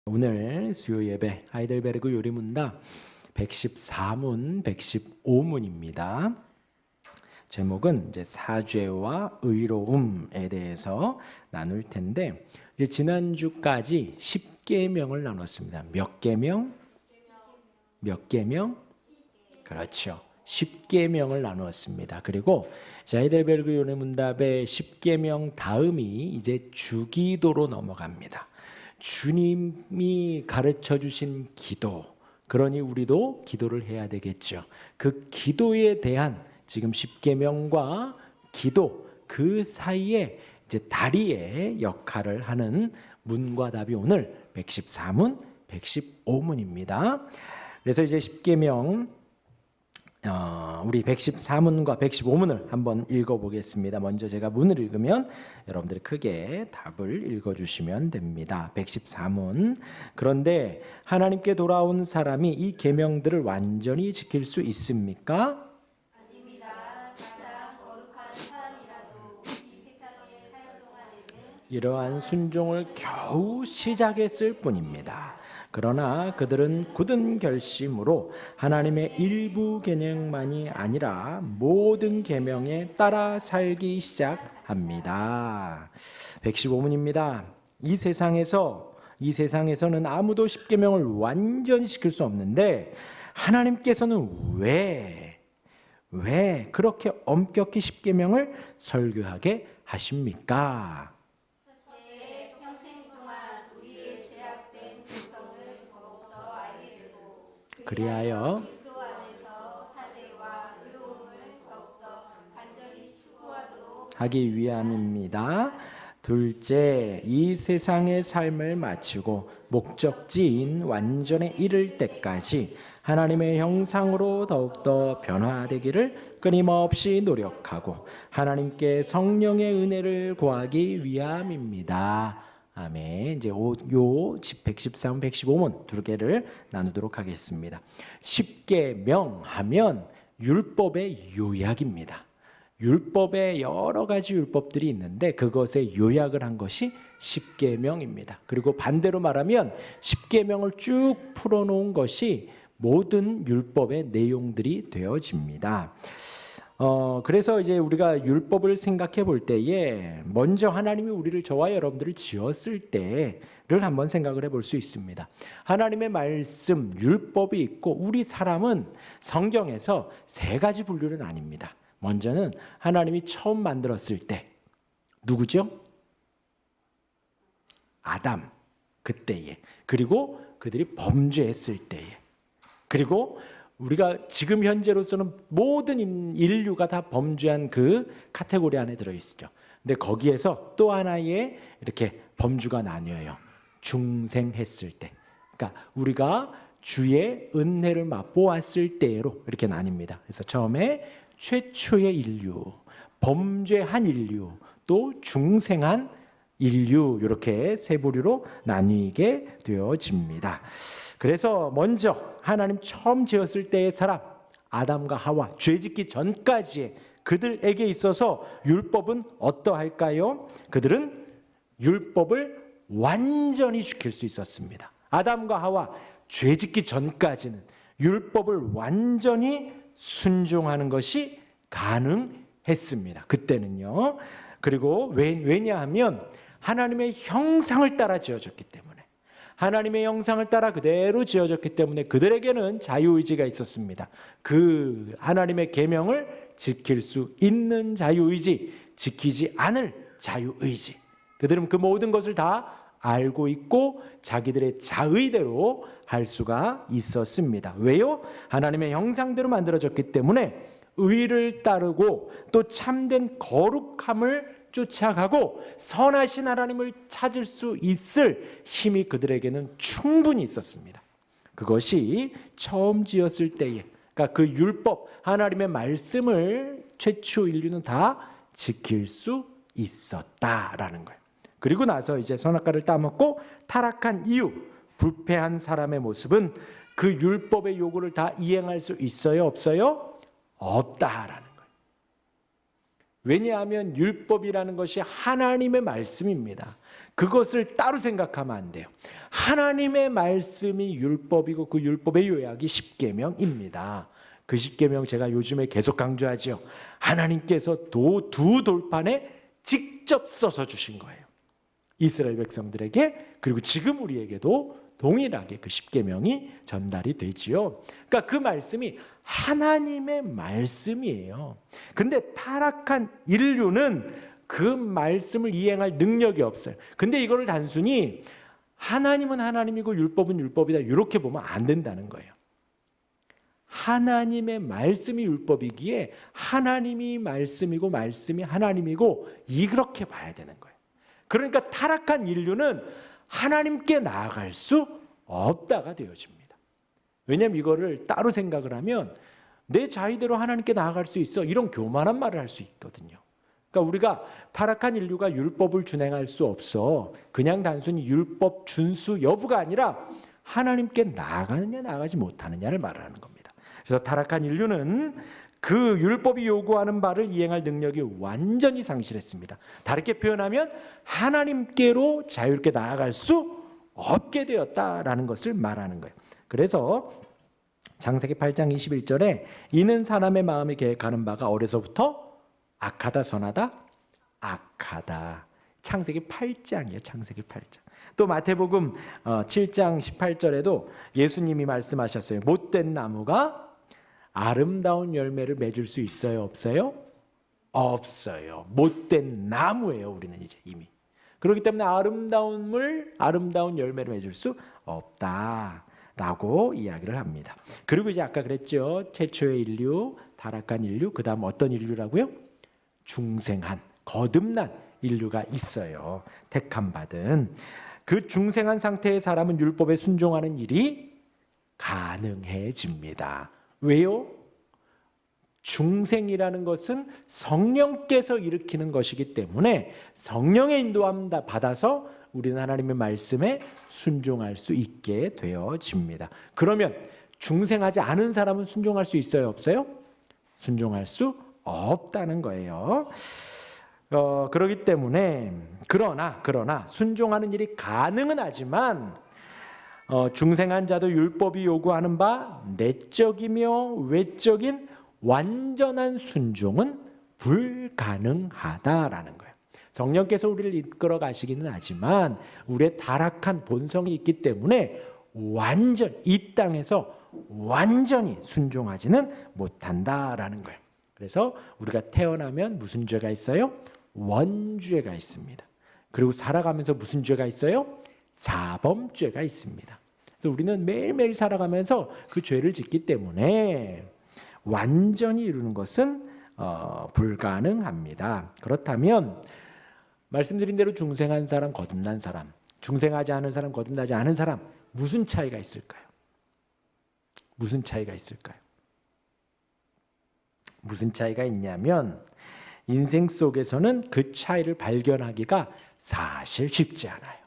오늘 수요 예배 하이델베르그 요리문답 114문, 115문입니다. 제목은 이제 사죄와 의로움에 대해서 나눌 텐데, 이제 지난주까지 10계명을 나눴습니다. 몇 계명? 몇 계명? 그렇죠. 10계명을 나누었습니다. 그리고 하이델베르그 요리문답의 10계명 다음이 이제 주기도로 넘어갑니다. 주님이 가르쳐 주신 기도, 그러니 우리도 기도를 해야 되겠죠. 그 기도에 대한 지금 10계명과 기도 그 사이에 이제 다리의 역할을 하는 문과 답이 오늘 114문, 115문입니다. 그래서 이제 10계명 우리 114문과 115문을 한번 읽어보겠습니다. 먼저 제가 문을 읽으면 여러분들이 크게 답을 읽어주시면 됩니다. 114문. 그런데 하나님께 돌아온 사람이 이 계명들을 완전히 지킬 수 있습니까? 아닙니다. 가장 거룩한 사람이라도 이 세상에 살 동안에는 이러한 순종을 겨우 시작했을 뿐입니다. 그러나 그들은 굳은 결심으로 하나님의 일부 계명만이 아니라 모든 계명에 따라 살기 시작합니다. 115문입니다. 이 세상에서는 아무도 10계명을 완전히 지킬 수 없는데 하나님께서는 왜 그렇게 엄격히 10계명을 설교하게 하십니까? 첫째, 평생 동안 우리의 제약된 본성을 더욱더 알게 되고 그리하여 그리스도 안에서 사죄와 의로움을 더욱더 간절히 추구하도록 하기 위함입니다. 둘째, 이 세상의 삶을 마치고 목적지인 완전에 이를 때까지 하나님의 형상으로 더욱더 변화되기를 끊임없이 노력하고 하나님께 성령의 은혜를 구하기 위함입니다. 아멘. 이제 113, 115문 두 개를 나누도록 하겠습니다. 10계명 하면 율법의 요약입니다. 율법에 여러 가지 율법들이 있는데 그것의 요약을 한 것이 10계명입니다. 그리고 반대로 말하면 10계명을 쭉 풀어놓은 것이 모든 율법의 내용들이 되어집니다. 그래서 이제 우리가 율법을 생각해 볼 때에 먼저 하나님이 우리를 저와 여러분들을 지었을 때를 한번 생각을 해볼 수 있습니다. 하나님의 말씀, 율법이 있고 우리 사람은 성경에서 세 가지 분류는 아닙니다. 먼저는 하나님이 처음 만들었을 때 누구죠? 아담, 그때에. 그리고 그들이 범죄했을 때에. 그리고 우리가 지금 현재로서는 모든 인류가 다 범죄한 그 카테고리 안에 들어있죠. 근데 거기에서 또 하나의 이렇게 범주가 나뉘어요. 중생했을 때. 그러니까 우리가 주의 은혜를 맛보았을 때로 이렇게 나뉩니다. 그래서 처음에 최초의 인류, 범죄한 인류, 또 중생한 인류 이렇게 세 부류로 나뉘게 되어집니다. 그래서 먼저 하나님 처음 지었을 때의 사람 아담과 하와 죄짓기 전까지 그들에게 있어서 율법은 어떠할까요? 그들은 율법을 완전히 지킬 수 있었습니다. 아담과 하와 죄짓기 전까지는 율법을 완전히 순종하는 것이 가능했습니다. 그때는요. 그리고 왜냐하면 하나님의 형상을 따라 지어졌기 때문에 하나님의 형상을 따라 그대로 지어졌기 때문에 그들에게는 자유의지가 있었습니다. 그 하나님의 계명을 지킬 수 있는 자유의지, 지키지 않을 자유의지. 그들은 그 모든 것을 다 알고 있고 자기들의 자의대로 할 수가 있었습니다. 왜요? 하나님의 형상대로 만들어졌기 때문에 의를 따르고 또 참된 거룩함을 쫓아가고 선하신 하나님을 찾을 수 있을 힘이 그들에게는 충분히 있었습니다. 그것이 처음 지었을 때에, 그러니까 그 율법, 하나님의 말씀을 최초 인류는 다 지킬 수 있었다라는 거예요. 그리고 나서 이제 선악과를 따먹고 타락한 이유, 불패한 사람의 모습은 그 율법의 요구를 다 이행할 수 있어요? 없어요? 없다라는 거예요. 왜냐하면 율법이라는 것이 하나님의 말씀입니다. 그것을 따로 생각하면 안 돼요. 하나님의 말씀이 율법이고 그 율법의 요약이 십계명입니다. 그 십계명 제가 요즘에 계속 강조하죠. 하나님께서 두 돌판에 직접 써서 주신 거예요. 이스라엘 백성들에게, 그리고 지금 우리에게도 동일하게 그 십계명이 전달이 되지요. 그러니까 그 말씀이 하나님의 말씀이에요. 근데 타락한 인류는 그 말씀을 이행할 능력이 없어요. 근데 이거를 단순히 하나님은 하나님이고 율법은 율법이다 이렇게 보면 안 된다는 거예요. 하나님의 말씀이 율법이기에 하나님이 말씀이고 말씀이 하나님이고 이렇게 봐야 되는 거예요. 그러니까 타락한 인류는 하나님께 나아갈 수 없다가 되어집니다. 왜냐하면 이거를 따로 생각을 하면 내 자의대로 하나님께 나아갈 수 있어, 이런 교만한 말을 할 수 있거든요. 그러니까 우리가 타락한 인류가 율법을 준행할 수 없어, 그냥 단순히 율법 준수 여부가 아니라 하나님께 나아가느냐 나아가지 못하느냐를 말하는 겁니다. 그래서 타락한 인류는 그 율법이 요구하는 바를 이행할 능력이 완전히 상실했습니다. 다르게 표현하면 하나님께로 자유롭게 나아갈 수 없게 되었다라는 것을 말하는 거예요. 그래서 창세기 8장 21절에 이는 사람의 마음에 계획하는 바가 어려서부터 악하다 선하다 악하다. 창세기 8장이에요. 창세기 8장. 또 마태복음 7장 18절에도 예수님이 말씀하셨어요. 못된 나무가 아름다운 열매를 맺을 수 있어요? 없어요? 없어요. 못된 나무예요. 우리는 이제 이미. 그렇기 때문에 아름다운 열매를 맺을 수 없다라고 이야기를 합니다. 그리고 이제 아까 그랬죠. 최초의 인류, 타락한 인류, 그 다음 어떤 인류라고요? 중생한, 거듭난 인류가 있어요. 택함 받은. 그 중생한 상태의 사람은 율법에 순종하는 일이 가능해집니다. 왜요? 중생이라는 것은 성령께서 일으키는 것이기 때문에 성령의 인도함 받아서 우리는 하나님의 말씀에 순종할 수 있게 되어집니다. 그러면 중생하지 않은 사람은 순종할 수 있어요? 없어요? 순종할 수 없다는 거예요. 그렇기 때문에 그러나 순종하는 일이 가능은 하지만 중생한 자도 율법이 요구하는 바 내적이며 외적인 완전한 순종은 불가능하다라는 거예요. 성령께서 우리를 이끌어 가시기는 하지만 우리의 타락한 본성이 있기 때문에 이 땅에서 완전히 순종하지는 못한다라는 거예요. 그래서 우리가 태어나면 무슨 죄가 있어요? 원죄가 있습니다. 그리고 살아가면서 무슨 죄가 있어요? 자범죄가 있습니다. 그래서 우리는 매일매일 살아가면서 그 죄를 짓기 때문에 완전히 이루는 것은 불가능합니다. 그렇다면 말씀드린 대로 중생한 사람, 거듭난 사람, 중생하지 않은 사람, 거듭나지 않은 사람, 무슨 차이가 있을까요? 무슨 차이가 있을까요? 무슨 차이가 있냐면 인생 속에서는 그 차이를 발견하기가 사실 쉽지 않아요.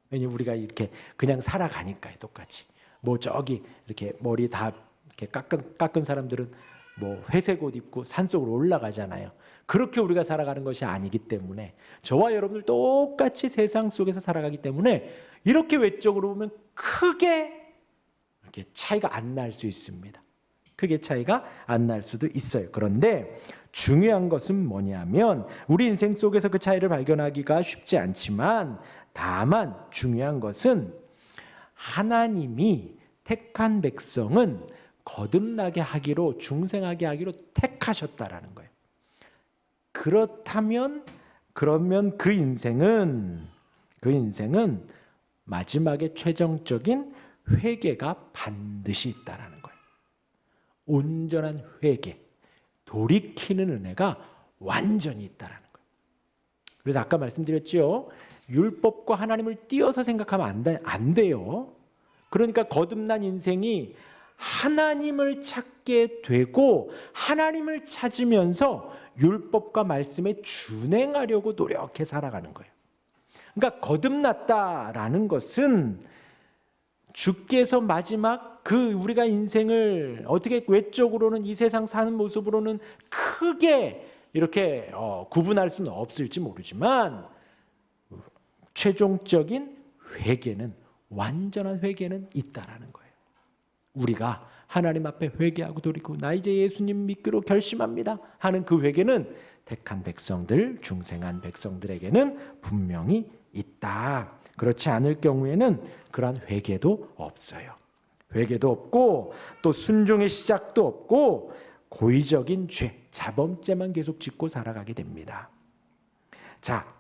왜냐면 우리가 이렇게 그냥 살아가니까요, 똑같이. 뭐 저기 이렇게 머리 다 이렇게 깎은 사람들은 뭐 회색 옷 입고 산속으로 올라가잖아요. 그렇게 우리가 살아가는 것이 아니기 때문에 저와 여러분들 똑같이 세상 속에서 살아가기 때문에 이렇게 외적으로 보면 크게 이렇게 차이가 안 날 수 있습니다. 크게 차이가 안 날 수도 있어요. 그런데 중요한 것은 뭐냐면 우리 인생 속에서 그 차이를 발견하기가 쉽지 않지만 다만 중요한 것은 하나님이 택한 백성은 거듭나게 하기로, 중생하게 하기로 택하셨다라는 거예요. 그러면 그 인생은 마지막에 최종적인 회개가 반드시 있다라는 거예요. 온전한 회개, 돌이키는 은혜가 완전히 있다라는 거예요. 그래서 아까 말씀드렸죠. 율법과 하나님을 띄어서 생각하면 안 돼요. 그러니까 거듭난 인생이 하나님을 찾게 되고 하나님을 찾으면서 율법과 말씀에 준행하려고 노력해 살아가는 거예요. 그러니까 거듭났다라는 것은 주께서 마지막 우리가 인생을 어떻게 외적으로는 이 세상 사는 모습으로는 크게 이렇게 구분할 수는 없을지 모르지만 최종적인 회개는, 완전한 회개는 있다라는 거예요. 우리가 하나님 앞에 회개하고 돌이키고 나 이제 예수님 믿기로 결심합니다 하는 그 회개는 택한 백성들, 중생한 백성들에게는 분명히 있다. 그렇지 않을 경우에는 그러한 회개도 없어요. 회개도 없고 또 순종의 시작도 없고 고의적인 죄, 자범죄만 계속 짓고 살아가게 됩니다. 자,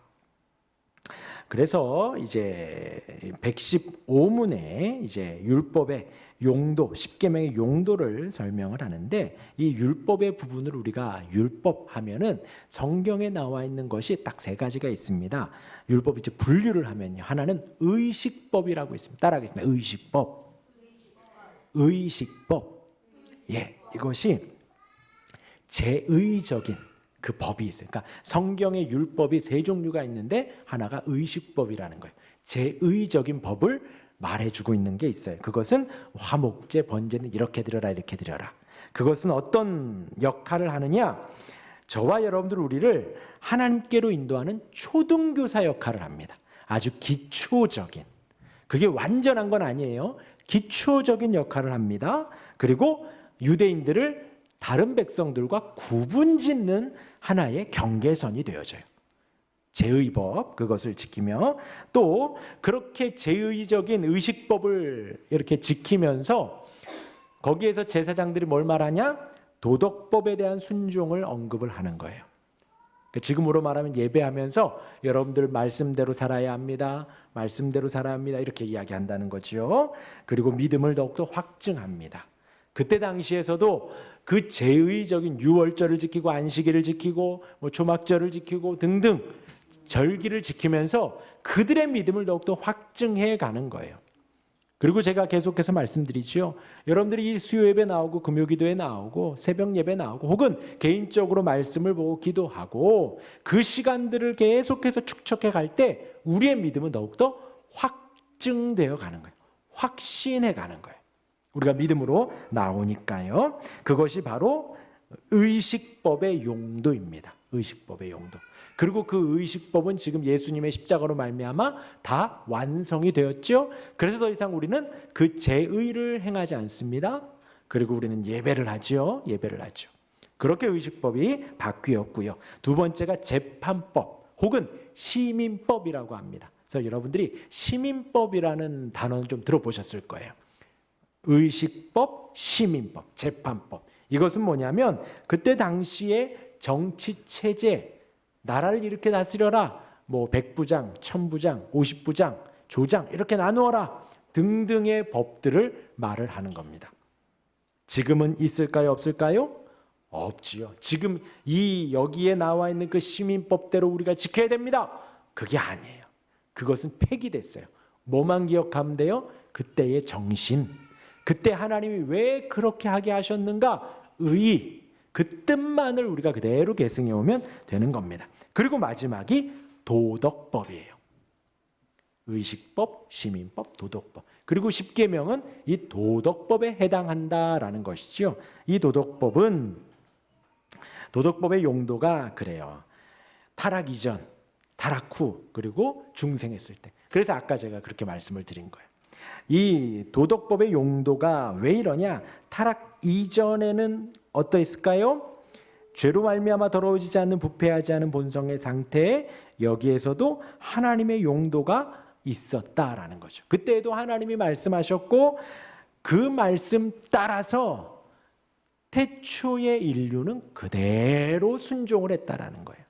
그래서 이제 115문에 이제 율법의 용도, 십계명의 용도를 설명을 하는데, 이 율법의 부분을 우리가 율법 하면은 성경에 나와 있는 것이 딱 세 가지가 있습니다. 율법 이제 분류를 하면요, 하나는 의식법이라고 있습니다. 따라하겠습니다. 의식법. 의식법. 예, 이것이 제의적인 그 법이 있어요. 그러니까 성경의 율법이 세 종류가 있는데 하나가 의식법이라는 거예요. 제의적인 법을 말해주고 있는 게 있어요. 그것은 화목제, 번제는 이렇게 드려라, 이렇게 드려라. 그것은 어떤 역할을 하느냐? 저와 여러분들 우리를 하나님께로 인도하는 초등교사 역할을 합니다. 아주 기초적인, 그게 완전한 건 아니에요. 기초적인 역할을 합니다. 그리고 유대인들을 다른 백성들과 구분짓는 하나의 경계선이 되어져요. 제의법, 그것을 지키며 또 그렇게 제의적인 의식법을 이렇게 지키면서 거기에서 제사장들이 뭘 말하냐? 도덕법에 대한 순종을 언급을 하는 거예요. 지금으로 말하면 예배하면서 여러분들 말씀대로 살아야 합니다. 말씀대로 살아야 합니다. 이렇게 이야기한다는 거죠. 그리고 믿음을 더욱더 확증합니다. 그때 당시에서도 그 제의적인 유월절을 지키고 안식일을 지키고 뭐 초막절을 지키고 등등 절기를 지키면서 그들의 믿음을 더욱더 확증해 가는 거예요. 그리고 제가 계속해서 말씀드리죠. 여러분들이 이 수요 예배 나오고 금요 기도에 나오고 새벽 예배 나오고 혹은 개인적으로 말씀을 보고 기도하고 그 시간들을 계속해서 축적해 갈 때 우리의 믿음은 더욱더 확증되어 가는 거예요. 확신해 가는 거예요. 우리가 믿음으로 나오니까요. 그것이 바로 의식법의 용도입니다. 의식법의 용도. 그리고 그 의식법은 지금 예수님의 십자가로 말미암아 다 완성이 되었죠. 그래서 더 이상 우리는 그 제의를 행하지 않습니다. 그리고 우리는 예배를 하죠. 예배를 하죠. 그렇게 의식법이 바뀌었고요. 두 번째가 재판법 혹은 시민법이라고 합니다. 그래서 여러분들이 시민법이라는 단어는 좀 들어보셨을 거예요. 의식법, 시민법, 재판법. 이것은 뭐냐면 그때 당시에 정치 체제, 나라를 이렇게 다스려라. 뭐 100부장, 1000부장, 50부장, 조장 이렇게 나누어라. 등등의 법들을 말을 하는 겁니다. 지금은 있을까요? 없을까요? 없지요. 지금 여기에 나와 있는 그 시민법대로 우리가 지켜야 됩니다. 그게 아니에요. 그것은 폐기됐어요. 뭐만 기억하면 돼요? 그때의 정신. 그때 하나님이 왜 그렇게 하게 하셨는가? 의. 그 뜻만을 우리가 그대로 계승해 오면 되는 겁니다. 그리고 마지막이 도덕법이에요. 의식법, 시민법, 도덕법. 그리고 십계명은 이 도덕법에 해당한다라는 것이죠. 이 도덕법의 용도가 그래요. 타락 이전, 타락 후, 그리고 중생했을 때. 그래서 아까 제가 그렇게 말씀을 드린 거예요. 이 도덕법의 용도가 왜 이러냐? 타락 이전에는 어떠했을까요? 죄로 말미암아 더러워지지 않는 부패하지 않은 본성의 상태에 여기에서도 하나님의 용도가 있었다라는 거죠. 그때에도 하나님이 말씀하셨고 그 말씀 따라서 태초의 인류는 그대로 순종을 했다라는 거예요.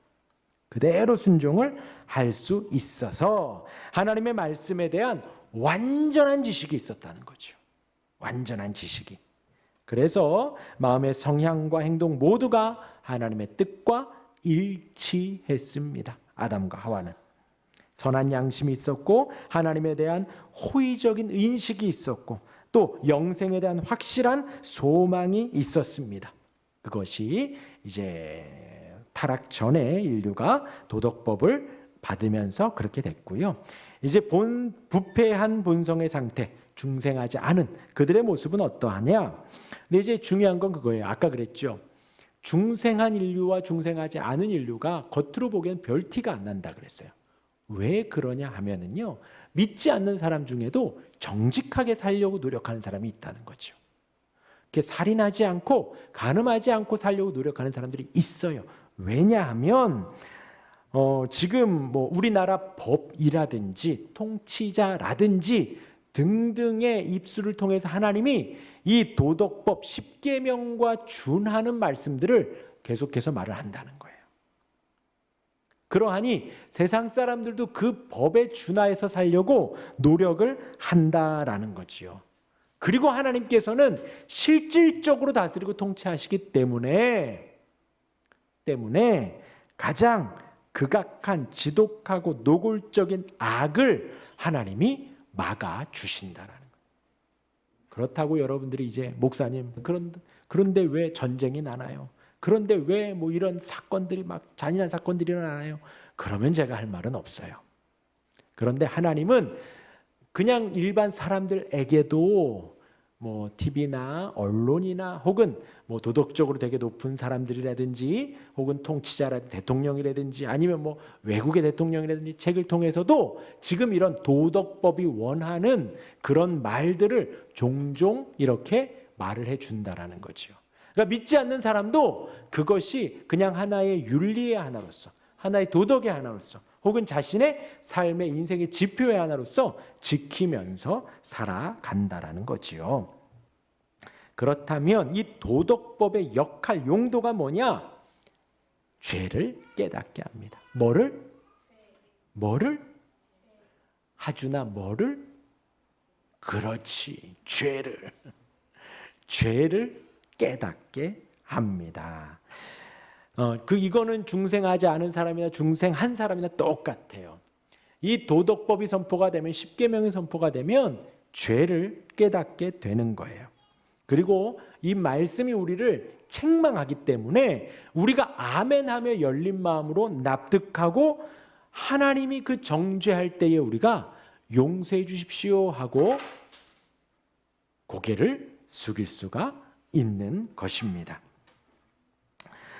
그대로 순종을 할 수 있어서 하나님의 말씀에 대한 완전한 지식이 있었다는 거죠. 완전한 지식이. 그래서 마음의 성향과 행동 모두가 하나님의 뜻과 일치했습니다. 아담과 하와는. 선한 양심이 있었고 하나님에 대한 호의적인 인식이 있었고 또 영생에 대한 확실한 소망이 있었습니다. 그것이 이제 타락 전에 인류가 도덕법을 받으면서 그렇게 됐고요. 이제 부패한 본성의 상태, 중생하지 않은 그들의 모습은 어떠하냐? 근데 이제 중요한 건 그거예요. 아까 그랬죠. 중생한 인류와 중생하지 않은 인류가 겉으로 보기엔 별 티가 안 난다 그랬어요. 왜 그러냐 하면은요, 믿지 않는 사람 중에도 정직하게 살려고 노력하는 사람이 있다는 거죠. 이렇게 살인하지 않고 간음하지 않고 살려고 노력하는 사람들이 있어요. 왜냐하면 지금 뭐 우리나라 법이라든지 통치자라든지 등등의 입술을 통해서 하나님이 이 도덕법 10계명과 준하는 말씀들을 계속해서 말을 한다는 거예요. 그러하니 세상 사람들도 그 법에 준하여서 살려고 노력을 한다라는 거지요. 그리고 하나님께서는 실질적으로 다스리고 통치하시기 때문에 가장 극악한 지독하고 노골적인 악을 하나님이 막아주신다라는 거예요. 그렇다고 여러분들이 이제 목사님 그런데 왜 전쟁이 나나요? 그런데 왜 뭐 이런 사건들이 막 잔인한 사건들이 일어나나요? 그러면 제가 할 말은 없어요. 그런데 하나님은 그냥 일반 사람들에게도 뭐 TV나 언론이나 혹은 뭐 도덕적으로 되게 높은 사람들이라든지 혹은 통치자라든지 대통령이라든지 아니면 뭐 외국의 대통령이라든지 책을 통해서도 지금 이런 도덕법이 원하는 그런 말들을 종종 이렇게 말을 해준다라는 거죠. 그러니까 믿지 않는 사람도 그것이 그냥 하나의 윤리의 하나로서 하나의 도덕의 하나로서 혹은 자신의 삶의 인생의 지표의 하나로서 지키면서 살아간다라는 거지요. 그렇다면 이 도덕법의 역할, 용도가 뭐냐? 죄를 깨닫게 합니다. 뭐를? 하주나 뭐를? 그렇지, 죄를 깨닫게 합니다. 이거는 중생하지 않은 사람이나 중생한 사람이나 똑같아요. 이 도덕법이 선포가 되면 10계명이 선포가 되면 죄를 깨닫게 되는 거예요. 그리고 이 말씀이 우리를 책망하기 때문에 우리가 아멘하며 열린 마음으로 납득하고 하나님이 그 정죄할 때에 우리가 용서해 주십시오 하고 고개를 숙일 수가 있는 것입니다.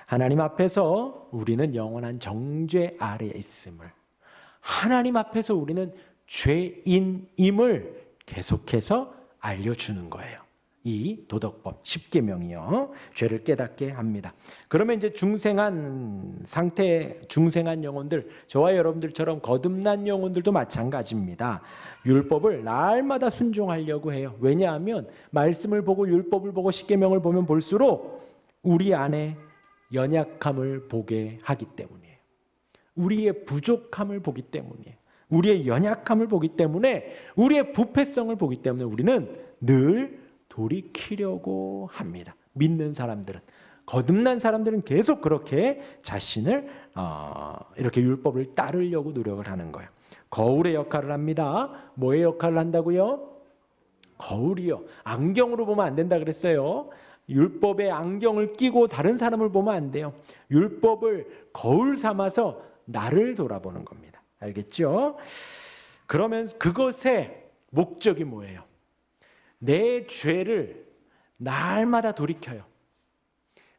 하나님 앞에서 우리는 영원한 정죄 아래에 있음을, 하나님 앞에서 우리는 죄인임을 계속해서 알려주는 거예요. 이 도덕법 10계명이요. 죄를 깨닫게 합니다. 그러면 이제 중생한 영혼들, 저와 여러분들처럼 거듭난 영혼들도 마찬가지입니다. 율법을 날마다 순종하려고 해요. 왜냐하면 말씀을 보고 율법을 보고 10계명을 보면 볼수록 우리 안에 연약함을 보게 하기 때문이에요. 우리의 부족함을 보기 때문이에요. 우리의 연약함을 보기 때문에, 우리의 부패성을 보기 때문에 우리는 늘 돌이키려고 합니다. 믿는 사람들은, 거듭난 사람들은 계속 그렇게 자신을 이렇게 율법을 따르려고 노력을 하는 거예요. 거울의 역할을 합니다. 뭐의 역할을 한다고요? 거울이요. 안경으로 보면 안 된다 그랬어요. 율법의 안경을 끼고 다른 사람을 보면 안 돼요. 율법을 거울 삼아서 나를 돌아보는 겁니다. 알겠죠? 그러면 그것의 목적이 뭐예요? 내 죄를 날마다 돌이켜요.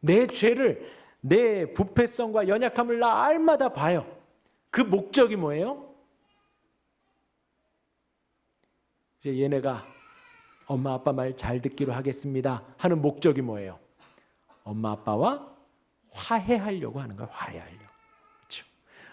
내 죄를, 내 부패성과 연약함을 날마다 봐요. 그 목적이 뭐예요? 이제 얘네가 엄마 아빠 말 잘 듣기로 하겠습니다 하는 목적이 뭐예요? 엄마 아빠와 화해하려고 하는 거예요. 화해하려고. 그렇죠?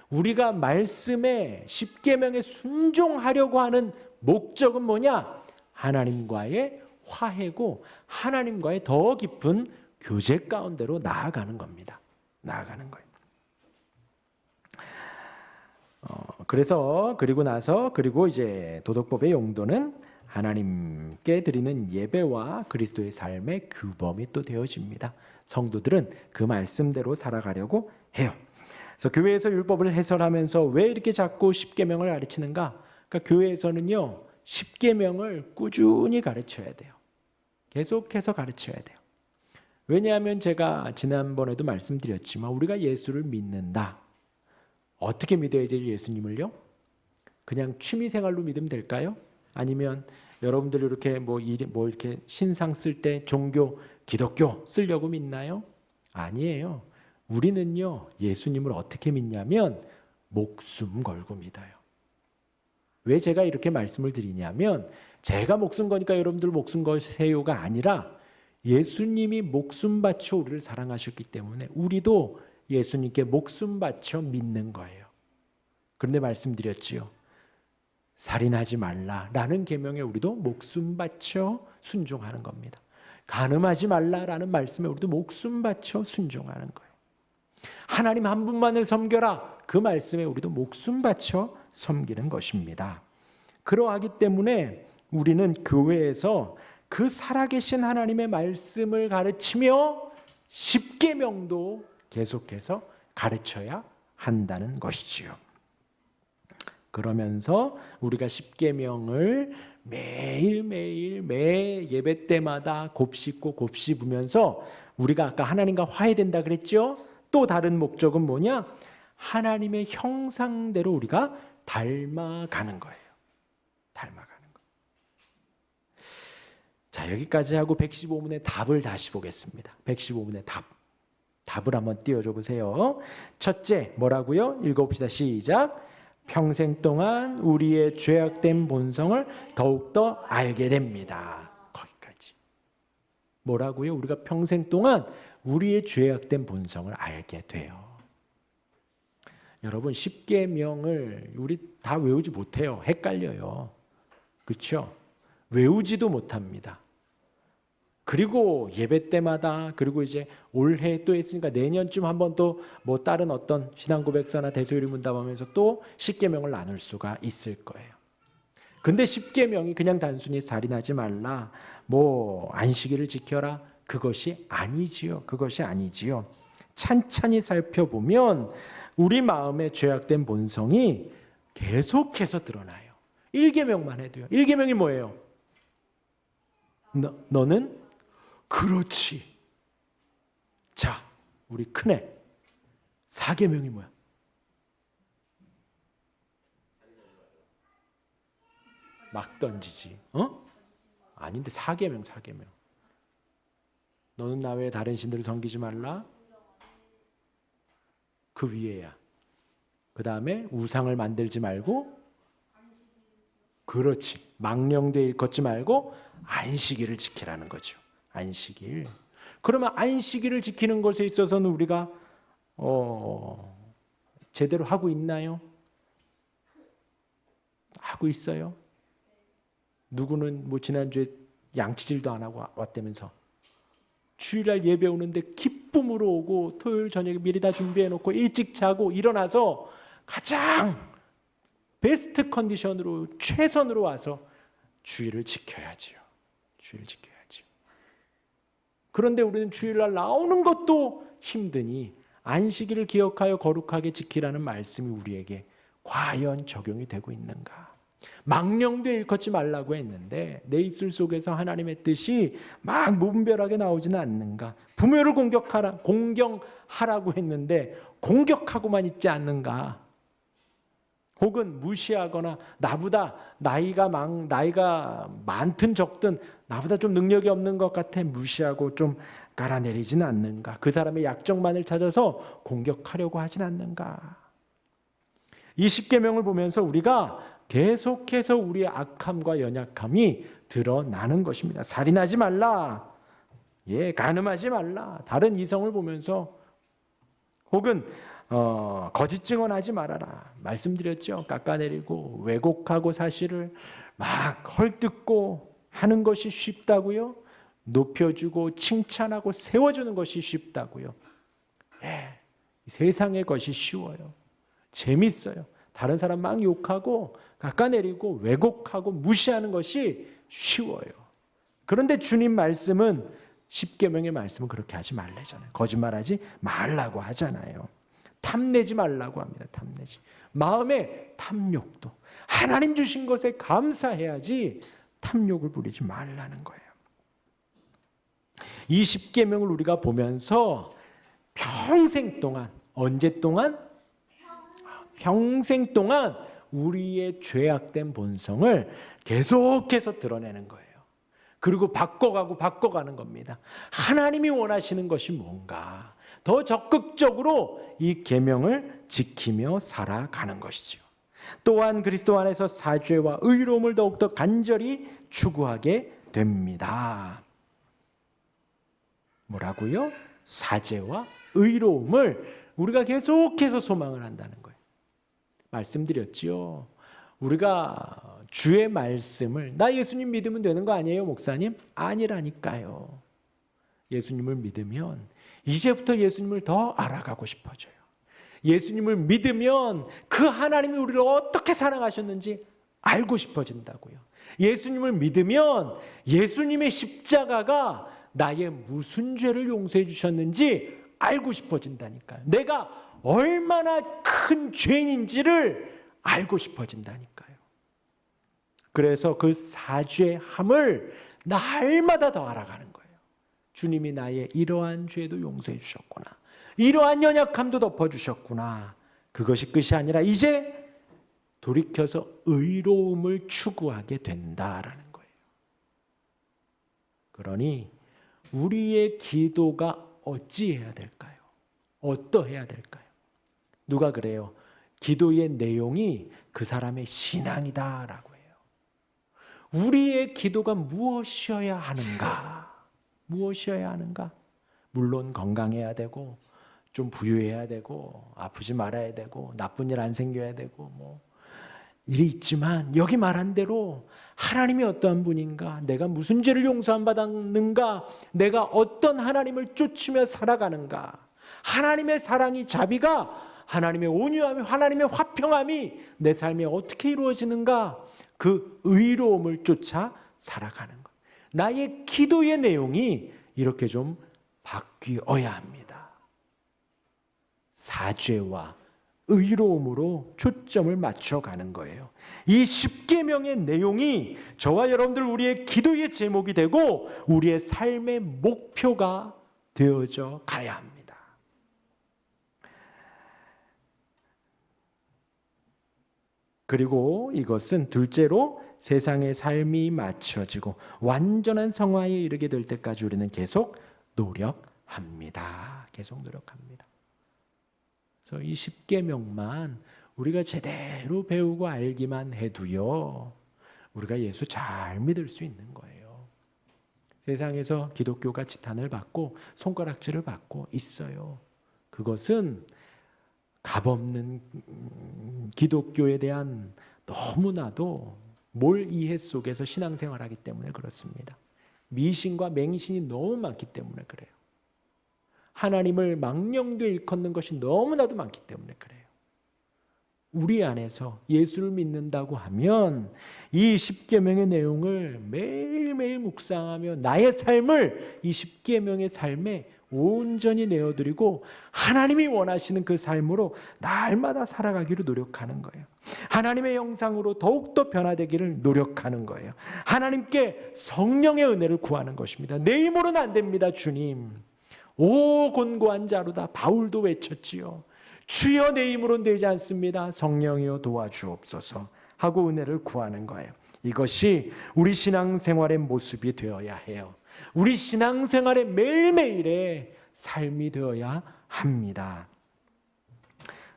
우리가 말씀에 10계명에 순종하려고 하는 목적은 뭐냐? 하나님과의 화해고 하나님과의 더 깊은 교제 가운데로 나아가는 겁니다. 나아가는 거예요. 그리고 이제 도덕법의 용도는 하나님께 드리는 예배와 그리스도의 삶의 규범이 또 되어집니다. 성도들은 그 말씀대로 살아가려고 해요. 그래서 교회에서 율법을 해설하면서 왜 이렇게 자꾸 10계명을 가르치는가? 그러니까 교회에서는요, 10계명을 꾸준히 가르쳐야 돼요. 계속해서 가르쳐야 돼요. 왜냐하면 제가 지난번에도 말씀드렸지만 우리가 예수를 믿는다. 어떻게 믿어야 되죠, 예수님을요? 그냥 취미생활로 믿으면 될까요? 아니면 여러분들이 이렇게 뭐 이렇게 신상 쓸 때 종교, 기독교 쓰려고 믿나요? 아니에요. 우리는요, 예수님을 어떻게 믿냐면 목숨 걸고 믿어요. 왜 제가 이렇게 말씀을 드리냐면 제가 목숨 거니까 여러분들 목숨 거세요가 아니라 예수님이 목숨 바쳐 우리를 사랑하셨기 때문에 우리도 예수님께 목숨 바쳐 믿는 거예요. 그런데 말씀드렸지요. 살인하지 말라라는 계명에 우리도 목숨 바쳐 순종하는 겁니다. 간음하지 말라라는 말씀에 우리도 목숨 바쳐 순종하는 거예요. 하나님 한 분만을 섬겨라 그 말씀에 우리도 목숨 바쳐 섬기는 것입니다. 그러하기 때문에 우리는 교회에서 그 살아계신 하나님의 말씀을 가르치며 십계명도 계속해서 가르쳐야 한다는 것이지요. 그러면서 우리가 십계명을 매일매일 매 예배 때마다 곱씹고 곱씹으면서 우리가 아까 하나님과 화해된다 그랬죠? 또 다른 목적은 뭐냐? 하나님의 형상대로 우리가 닮아가는 거예요. 닮아가는 거. 자, 여기까지 하고 115문의 답을 다시 보겠습니다. 115문의 답. 답을 한번 띄워줘 보세요. 첫째, 뭐라고요? 읽어봅시다. 시작. 평생 동안 우리의 죄악된 본성을 더욱더 알게 됩니다. 거기까지. 뭐라고요? 우리가 평생 동안 우리의 죄악된 본성을 알게 돼요. 여러분, 십계명을 우리 다 외우지 못해요. 헷갈려요. 그렇죠? 외우지도 못합니다. 그리고 예배 때마다, 그리고 이제 올해 또 했으니까 내년쯤 한번 또 뭐 다른 어떤 신앙고백서나 대소요리 문답하면서 또 십계명을 나눌 수가 있을 거예요. 근데 십계명이 그냥 단순히 살인하지 말라, 뭐 안식일을 지켜라, 그것이 아니지요. 그것이 아니지요. 찬찬히 살펴보면 우리 마음의 죄악된 본성이 계속해서 드러나요. 1계명만 해도요. 1계명이 뭐예요? 너는 그렇지. 자, 우리 큰애 4계명이 뭐야? 막 던지지. 아닌데 4계명. 너는 나 외에 다른 신들을 섬기지 말라. 그 위에야. 그 다음에 우상을 만들지 말고, 그렇지. 망령되이 일컫지 말고 안식일을 지키라는 거죠. 안식일. 그러면 안식일을 지키는 것에 있어서는 우리가 제대로 하고 있나요? 하고 있어요? 누구는 뭐 지난주에 양치질도 안 하고 왔다면서 주일날 예배 오는데 기쁨으로 오고 토요일 저녁에 미리 다 준비해 놓고 일찍 자고 일어나서 가장 베스트 컨디션으로 최선으로 와서 주일을 지켜야지요. 주일을 지켜야지. 그런데 우리는 주일날 나오는 것도 힘드니 안식일을 기억하여 거룩하게 지키라는 말씀이 우리에게 과연 적용이 되고 있는가? 망령되 일컫지 말라고 했는데 내 입술 속에서 하나님의 뜻이 막 무분별하게 나오지는 않는가? 부모를 공경하라고 했는데 공격하고만 있지 않는가? 혹은 무시하거나 나보다 나이가 많든 적든 나보다 좀 능력이 없는 것 같아 무시하고 좀 깔아내리지는 않는가? 그 사람의 약점만을 찾아서 공격하려고 하진 않는가? 이 십계명을 보면서 우리가 계속해서 우리의 악함과 연약함이 드러나는 것입니다. 살인하지 말라. 간음하지 말라. 다른 이성을 보면서 혹은 거짓 증언하지 말아라. 말씀드렸죠. 깎아내리고 왜곡하고 사실을 막 헐뜯고 하는 것이 쉽다고요? 높여주고 칭찬하고 세워주는 것이 쉽다고요? 세상의 것이 쉬워요. 재밌어요. 다른 사람 막 욕하고 깎아내리고 왜곡하고 무시하는 것이 쉬워요. 그런데 주님 말씀은 십계명의 말씀은 그렇게 하지 말래잖아요. 거짓말하지 말라고 하잖아요. 탐내지 말라고 합니다. 탐내지. 마음의 탐욕도 하나님 주신 것에 감사해야지 탐욕을 부리지 말라는 거예요. 이 십계명을 우리가 보면서 평생 동안, 언제 동안? 평생 동안 우리의 죄악된 본성을 계속해서 드러내는 거예요. 그리고 바꿔가는 겁니다. 하나님이 원하시는 것이 뭔가 더 적극적으로 이 계명을 지키며 살아가는 것이죠. 또한 그리스도 안에서 사죄와 의로움을 더욱더 간절히 추구하게 됩니다. 뭐라고요? 사죄와 의로움을 우리가 계속해서 소망을 한다는 거예요. 말씀드렸지요. 우리가 주의 말씀을 나 예수님 믿으면 되는 거 아니에요, 목사님? 아니라니까요. 예수님을 믿으면 이제부터 예수님을 더 알아가고 싶어져요. 예수님을 믿으면 그 하나님이 우리를 어떻게 사랑하셨는지 알고 싶어진다고요. 예수님을 믿으면 예수님의 십자가가 나의 무슨 죄를 용서해 주셨는지 알고 싶어진다니까요. 내가 얼마나 큰 죄인인지를 알고 싶어진다니까요. 그래서 그 사죄함을 날마다 더 알아가는 거예요. 주님이 나의 이러한 죄도 용서해 주셨구나. 이러한 연약함도 덮어주셨구나. 그것이 끝이 아니라 이제 돌이켜서 의로움을 추구하게 된다라는 거예요. 그러니 우리의 기도가 어찌해야 될까요? 어떠해야 될까요? 누가 그래요? 기도의 내용이 그 사람의 신앙이다라고 해요. 우리의 기도가 무엇이어야 하는가? 무엇이어야 하는가? 물론 건강해야 되고 좀 부유해야 되고 아프지 말아야 되고 나쁜 일 안 생겨야 되고 뭐 일이 있지만 여기 말한 대로 하나님이 어떠한 분인가? 내가 무슨 죄를 용서함 받았는가? 내가 어떤 하나님을 쫓으며 살아가는가? 하나님의 사랑이 자비가 하나님의 온유함이 하나님의 화평함이 내 삶에 어떻게 이루어지는가? 그 의로움을 쫓아 살아가는 것. 나의 기도의 내용이 이렇게 좀 바뀌어야 합니다. 사죄와 의로움으로 초점을 맞춰가는 거예요. 이 10계명의 내용이 저와 여러분들 우리의 기도의 제목이 되고 우리의 삶의 목표가 되어져 가야 합니다. 그리고 이것은 둘째로 세상의 삶이 맞춰지고 완전한 성화에 이르게 될 때까지 우리는 계속 노력합니다. 계속 노력합니다. 그래서 이 10계명만 우리가 제대로 배우고 알기만 해도요, 우리가 예수 잘 믿을 수 있는 거예요. 세상에서 기독교가 지탄을 받고 손가락질을 받고 있어요. 그것은 값없는 기독교에 대한 너무나도 몰 이해 속에서 신앙생활하기 때문에 그렇습니다. 미신과 맹신이 너무 많기 때문에 그래요. 하나님을 망령되이 일컫는 것이 너무나도 많기 때문에 그래요. 우리 안에서 예수를 믿는다고 하면 이 10계명의 내용을 매일매일 묵상하며 나의 삶을 이 10계명의 삶에 온전히 내어드리고 하나님이 원하시는 그 삶으로 날마다 살아가기로 노력하는 거예요. 하나님의 형상으로 더욱더 변화되기를 노력하는 거예요. 하나님께 성령의 은혜를 구하는 것입니다. 내 힘으로는 안 됩니다, 주님. 오 곤고한 자루다. 바울도 외쳤지요. 주여 내 힘으로는 되지 않습니다. 성령이여 도와주옵소서 하고 은혜를 구하는 거예요. 이것이 우리 신앙생활의 모습이 되어야 해요. 우리 신앙생활의 매일매일의 삶이 되어야 합니다.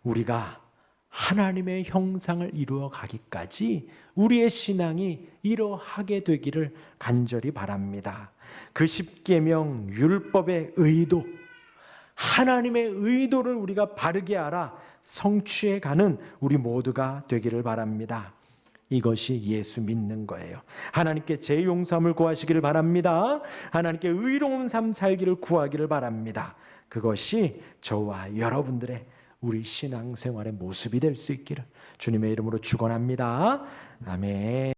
우리가 하나님의 형상을 이루어 가기까지 우리의 신앙이 이러하게 되기를 간절히 바랍니다. 그 10계명 율법의 의도, 하나님의 의도를 우리가 바르게 알아 성취해 가는 우리 모두가 되기를 바랍니다. 이것이 예수 믿는 거예요. 하나님께 제 용서함을 구하시기를 바랍니다. 하나님께 의로운 삶 살기를 구하기를 바랍니다. 그것이 저와 여러분들의 우리 신앙생활의 모습이 될 수 있기를 주님의 이름으로 축원합니다. 아멘.